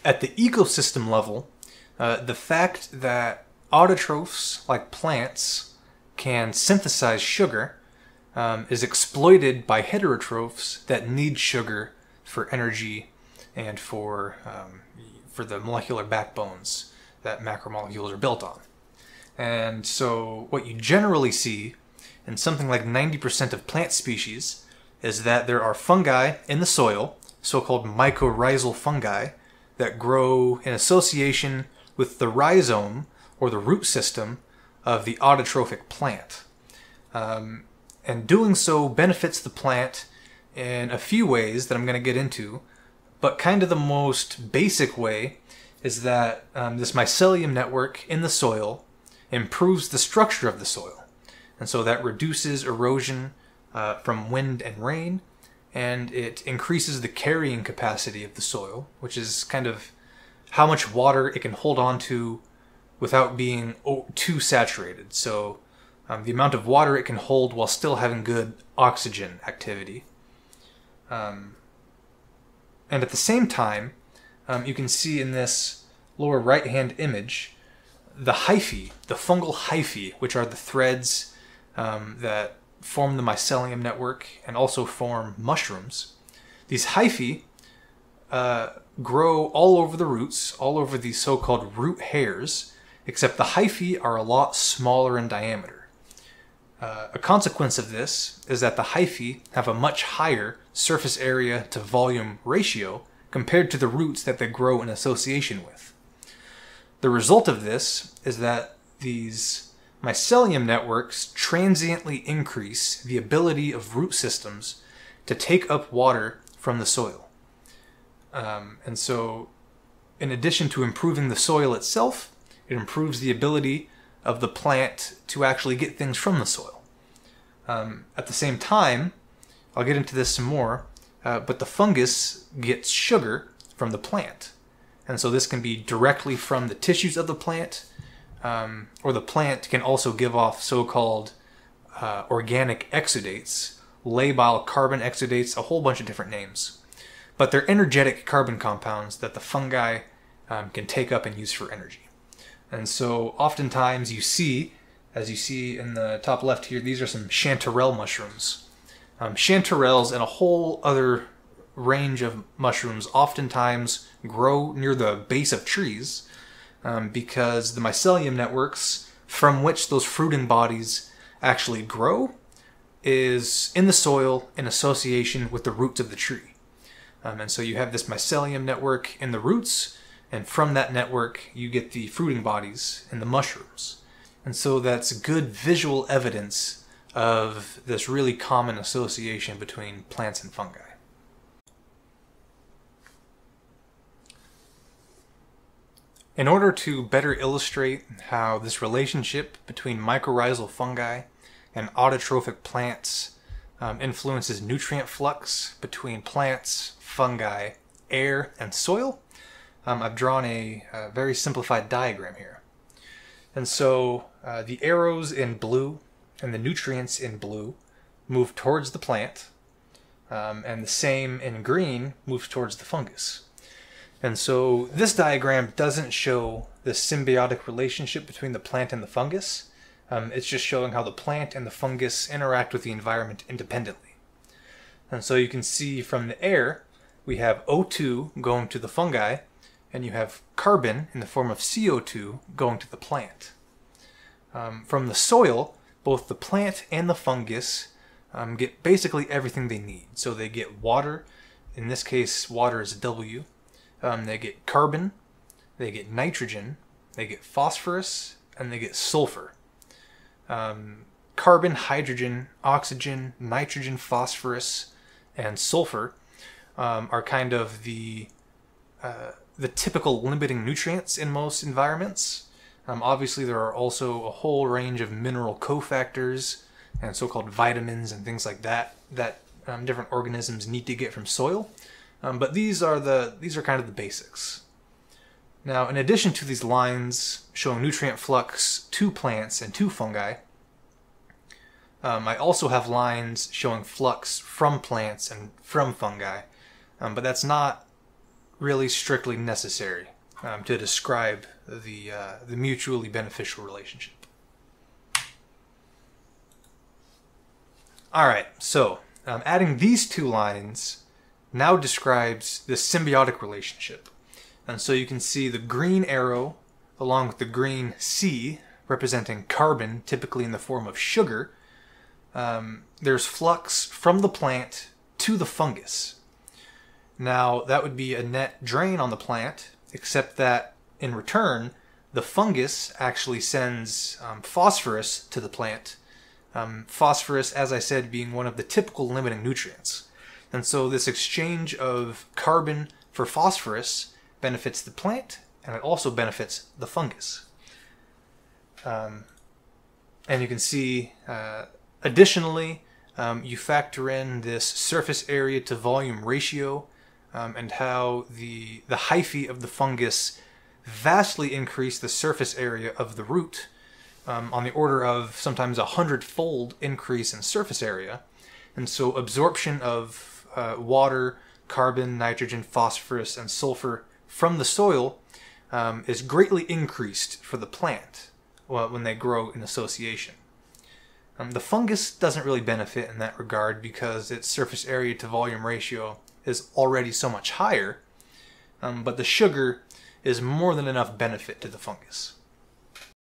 At the ecosystem level, the fact that autotrophs, like plants, can synthesize sugar is exploited by heterotrophs that need sugar for energy and for the molecular backbones that macromolecules are built on. And so what you generally see in something like 90% of plant species is that there are fungi in the soil, so-called mycorrhizal fungi, that grow in association with the rhizome, or the root system, of the autotrophic plant. And doing so benefits the plant in a few ways that I'm going to get into, but kind of the most basic way is that this mycelium network in the soil improves the structure of the soil. And so that reduces erosion from wind and rain, and it increases the carrying capacity of the soil, which is kind of how much water it can hold on to without being too saturated. So the amount of water it can hold while still having good oxygen activity. And at the same time, you can see in this lower right-hand image the hyphae, the fungal hyphae, which are the threads that form the mycelium network and also form mushrooms. These hyphae grow all over the roots, all over these so-called root hairs, except the hyphae are a lot smaller in diameter. A consequence of this is that the hyphae have a much higher surface area to volume ratio compared to the roots that they grow in association with. The result of this is that these mycelium networks transiently increase the ability of root systems to take up water from the soil. And so, in addition to improving the soil itself, it improves the ability of the plant to actually get things from the soil. At the same time, I'll get into this some more, but the fungus gets sugar from the plant. And so this can be directly from the tissues of the plant, or the plant can also give off so-called organic exudates, labile carbon exudates, a whole bunch of different names. But they're energetic carbon compounds that the fungi can take up and use for energy. And so oftentimes you see, as you see in the top left here, these are some chanterelle mushrooms. Chanterelles and a whole other range of mushrooms oftentimes grow near the base of trees because the mycelium networks from which those fruiting bodies actually grow is in the soil in association with the roots of the tree. And so you have this mycelium network in the roots, and from that network you get the fruiting bodies in the mushrooms. And so that's good visual evidence of this really common association between plants and fungi. In order to better illustrate how this relationship between mycorrhizal fungi and autotrophic plants influences nutrient flux between plants, fungi, air, and soil, I've drawn a very simplified diagram here. And so the arrows in blue and the nutrients in blue move towards the plant, and the same in green moves towards the fungus. And so this diagram doesn't show the symbiotic relationship between the plant and the fungus. It's just showing how the plant and the fungus interact with the environment independently. And so you can see from the air, we have O2 going to the fungi, and you have carbon in the form of CO2 going to the plant. From the soil, both the plant and the fungus get basically everything they need. So they get water, in this case water is W, they get carbon, they get nitrogen, they get phosphorus, and they get sulfur. Carbon, hydrogen, oxygen, nitrogen, phosphorus, and sulfur are kind of the typical limiting nutrients in most environments. Obviously there are also a whole range of mineral cofactors and so-called vitamins and things like that that different organisms need to get from soil. But these are kind of the basics. Now, in addition to these lines showing nutrient flux to plants and to fungi, I also have lines showing flux from plants and from fungi, but that's not really strictly necessary to describe the mutually beneficial relationship. Alright, so adding these two lines now describes the symbiotic relationship. And so you can see the green arrow along with the green C representing carbon, typically in the form of sugar. There's flux from the plant to the fungus. Now, that would be a net drain on the plant, except that in return, the fungus actually sends phosphorus to the plant. Phosphorus, as I said, being one of the typical limiting nutrients. And so this exchange of carbon for phosphorus benefits the plant, and it also benefits the fungus. And you can see, additionally, you factor in this surface area to volume ratio, and how the hyphae of the fungus vastly increase the surface area of the root, on the order of sometimes 100-fold increase in surface area. And so absorption of water, carbon, nitrogen, phosphorus, and sulfur from the soil is greatly increased for the plant when they grow in association. The fungus doesn't really benefit in that regard because its surface area to volume ratio is already so much higher, but the sugar is more than enough benefit to the fungus.